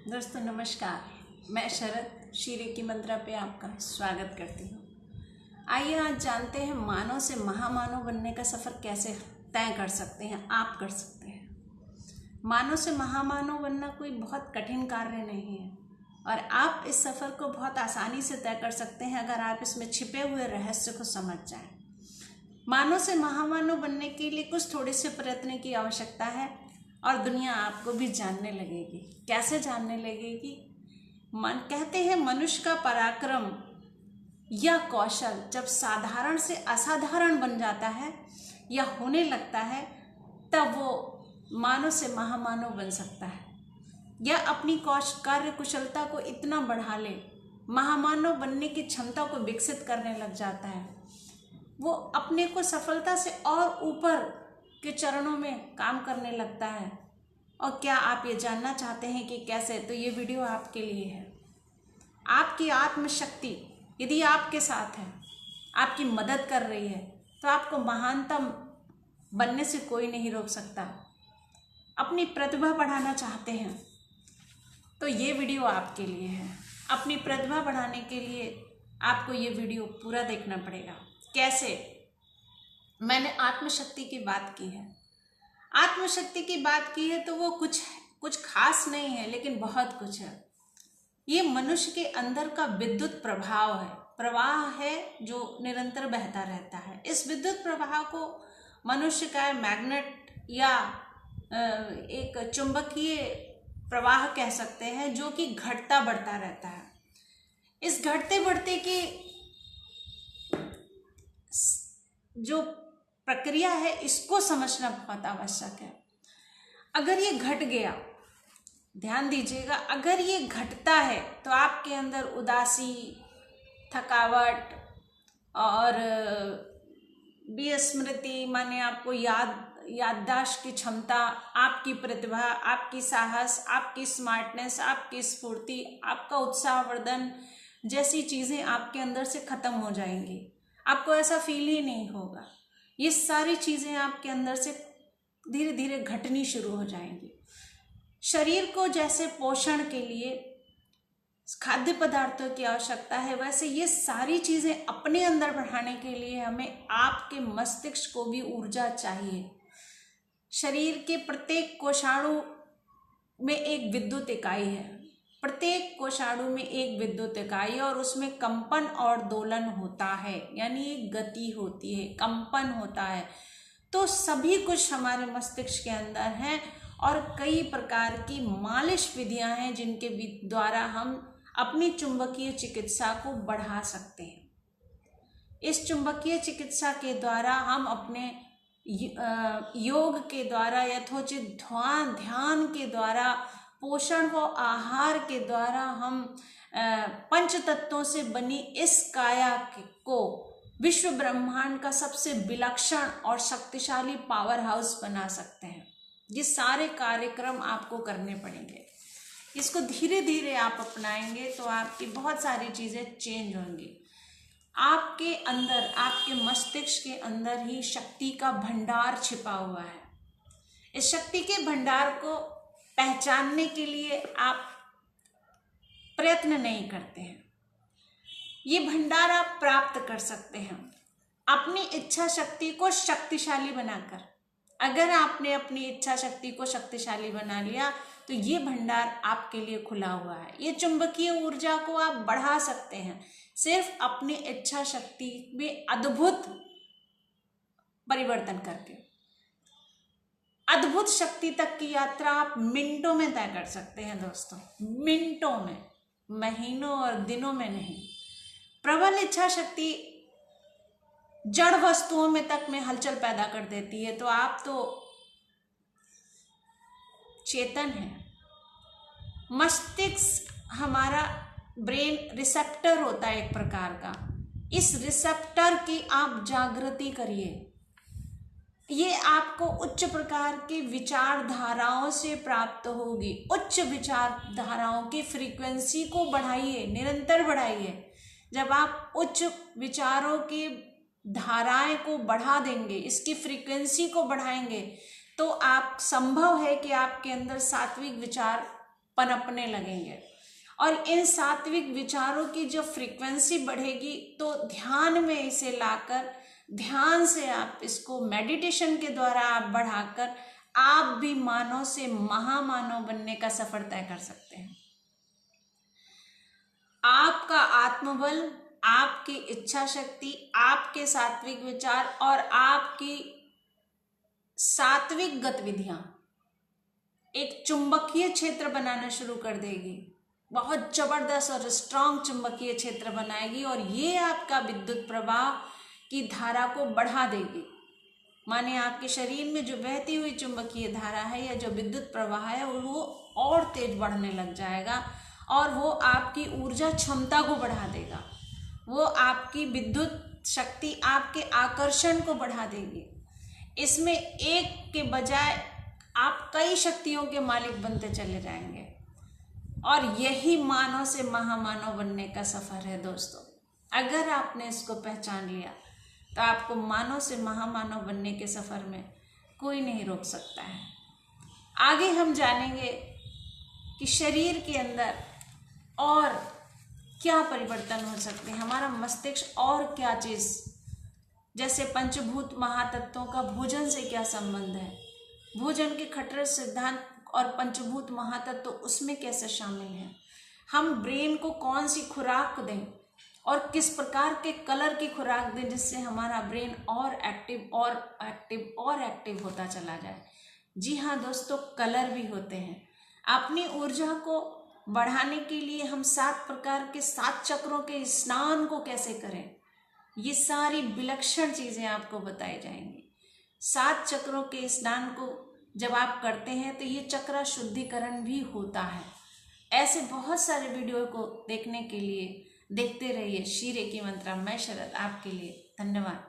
दोस्तों नमस्कार। मैं शरद शीरे की मंत्रा पे आपका स्वागत करती हूँ। आइए आज जानते हैं मानव से महामानव बनने का सफ़र कैसे तय कर सकते हैं, आप कर सकते हैं। मानव से महामानव बनना कोई बहुत कठिन कार्य नहीं है और आप इस सफ़र को बहुत आसानी से तय कर सकते हैं अगर आप इसमें छिपे हुए रहस्य को समझ जाएं। मानव से महामानव बनने के लिए कुछ थोड़े से प्रयत्न की आवश्यकता है और दुनिया आपको भी जानने लगेगी। कैसे जानने लगेगी? कहते हैं मनुष्य का पराक्रम या कौशल जब साधारण से असाधारण बन जाता है या होने लगता है तब वो मानव से महामानव बन सकता है या अपनी कार्य कुशलता को इतना बढ़ा ले, महामानव बनने की क्षमता को विकसित करने लग जाता है। वो अपने को सफलता से और ऊपर के चरणों में काम करने लगता है। और क्या आप ये जानना चाहते हैं कि कैसे? तो ये वीडियो आपके लिए है। आपकी आत्मशक्ति यदि आपके साथ है, आपकी मदद कर रही है, तो आपको महानतम बनने से कोई नहीं रोक सकता। अपनी प्रतिभा बढ़ाना चाहते हैं तो ये वीडियो आपके लिए है। अपनी प्रतिभा बढ़ाने के लिए आपको ये वीडियो पूरा देखना पड़ेगा। कैसे? मैंने आत्मशक्ति की बात की है। आत्मशक्ति की बात की है तो वो कुछ खास नहीं है, लेकिन बहुत कुछ है। ये मनुष्य के अंदर का विद्युत प्रवाह है जो निरंतर बहता रहता है। इस विद्युत प्रवाह को मनुष्य का मैग्नेट या एक चुंबकीय प्रवाह कह सकते हैं, जो कि घटता बढ़ता रहता है। इस घटते बढ़ते की जो प्रक्रिया है इसको समझना बहुत आवश्यक है। अगर ये घट गया, ध्यान दीजिएगा, अगर ये घटता है तो आपके अंदर उदासी, थकावट और विस्मृति माने आपको याददाश्त की क्षमता, आपकी प्रतिभा, आपकी साहस, आपकी स्मार्टनेस, आपकी स्फूर्ति, आपका उत्साहवर्धन जैसी चीज़ें आपके अंदर से ख़त्म हो जाएंगी। आपको ऐसा फील ही नहीं होगा। ये सारी चीज़ें आपके अंदर से धीरे धीरे घटनी शुरू हो जाएंगी। शरीर को जैसे पोषण के लिए खाद्य पदार्थों की आवश्यकता है, वैसे ये सारी चीज़ें अपने अंदर बढ़ाने के लिए हमें आपके मस्तिष्क को भी ऊर्जा चाहिए। शरीर के प्रत्येक कोषाणु में एक विद्युत इकाई है, प्रत्येक कोषाणु में एक विद्युत इकाई, और उसमें कंपन और दोलन होता है, यानी एक गति होती है, कंपन होता है। तो सभी कुछ हमारे मस्तिष्क के अंदर है और कई प्रकार की मालिश विधियां हैं जिनके द्वारा हम अपनी चुंबकीय चिकित्सा को बढ़ा सकते हैं। इस चुंबकीय चिकित्सा के द्वारा हम अपने योग के द्वारा, यथोचित ध्यान के द्वारा, पोषण व आहार के द्वारा हम पंच तत्वों से बनी इस काया को विश्व ब्रह्मांड का सबसे विलक्षण और शक्तिशाली पावर हाउस बना सकते हैं। ये सारे कार्यक्रम आपको करने पड़ेंगे। इसको धीरे धीरे आप अपनाएंगे तो आपकी बहुत सारी चीज़ें चेंज होंगी। आपके अंदर, आपके मस्तिष्क के अंदर ही शक्ति का भंडार छिपा हुआ है। इस शक्ति के भंडार को पहचानने के लिए आप प्रयत्न नहीं करते हैं। ये भंडार आप प्राप्त कर सकते हैं अपनी इच्छा शक्ति को शक्तिशाली बनाकर। अगर आपने अपनी इच्छा शक्ति को शक्तिशाली बना लिया तो ये भंडार आपके लिए खुला हुआ है। ये चुंबकीय ऊर्जा को आप बढ़ा सकते हैं सिर्फ अपनी इच्छा शक्ति में अद्भुत परिवर्तन करके। अद्भुत शक्ति तक की यात्रा आप मिनटों में तय कर सकते हैं दोस्तों, मिनटों में, महीनों और दिनों में नहीं। प्रबल इच्छा शक्ति जड़ वस्तुओं में तक में हलचल पैदा कर देती है। तो आप तो चेतन हैं। मस्तिष्क हमारा ब्रेन रिसेप्टर होता है एक प्रकार का। इस रिसेप्टर की आप जागृति करिए। ये आपको उच्च प्रकार की विचारधाराओं से प्राप्त होगी। उच्च विचारधाराओं की फ्रीक्वेंसी को बढ़ाइए, निरंतर बढ़ाइए। जब आप उच्च विचारों की धाराएं को बढ़ा देंगे, इसकी फ्रीक्वेंसी को बढ़ाएंगे, तो आप संभव है कि आपके अंदर सात्विक विचार पनपने लगेंगे। और इन सात्विक विचारों की जो फ्रीक्वेंसी बढ़ेगी तो ध्यान में इसे लाकर, ध्यान से आप इसको मेडिटेशन के द्वारा आप बढ़ाकर आप भी मानव से महामानव बनने का सफर तय कर सकते हैं। आपका आत्मबल, आपकी इच्छा शक्ति, आपके सात्विक विचार और आपकी सात्विक गतिविधियां एक चुंबकीय क्षेत्र बनाना शुरू कर देगी, बहुत जबरदस्त और स्ट्रांग चुंबकीय क्षेत्र बनाएगी और ये आपका विद्युत प्रवाह की धारा को बढ़ा देगी। माने आपके शरीर में जो बहती हुई चुंबकीय धारा है या जो विद्युत प्रवाह है वो और तेज बढ़ने लग जाएगा और वो आपकी ऊर्जा क्षमता को बढ़ा देगा, वो आपकी विद्युत शक्ति, आपके आकर्षण को बढ़ा देगी। इसमें एक के बजाय आप कई शक्तियों के मालिक बनते चले जाएंगे और यही मानव से महामानव बनने का सफर है दोस्तों। अगर आपने इसको पहचान लिया तो आपको मानव से महामानव बनने के सफर में कोई नहीं रोक सकता है। आगे हम जानेंगे कि शरीर के अंदर और क्या परिवर्तन हो सकते हैं, हमारा मस्तिष्क और क्या चीज, जैसे पंचभूत महातत्वों का भोजन से क्या संबंध है, भोजन के खट्टर सिद्धांत और पंचभूत महातत्व उसमें कैसे शामिल हैं, हम ब्रेन को कौन सी खुराक दें और किस प्रकार के कलर की खुराक दें जिससे हमारा ब्रेन और एक्टिव और एक्टिव और एक्टिव होता चला जाए। जी हाँ दोस्तों, कलर भी होते हैं। अपनी ऊर्जा को बढ़ाने के लिए हम 7 प्रकार के 7 चक्रों के स्नान को कैसे करें, ये सारी विलक्षण चीजें आपको बताई जाएंगी। 7 चक्रों के स्नान को जब आप करते हैं तो ये चक्र शुद्धिकरण भी होता है। ऐसे बहुत सारे वीडियो को देखने के लिए देखते रहिए श्री रेकी मंत्रा। मैं शरद आपके लिए। धन्यवाद।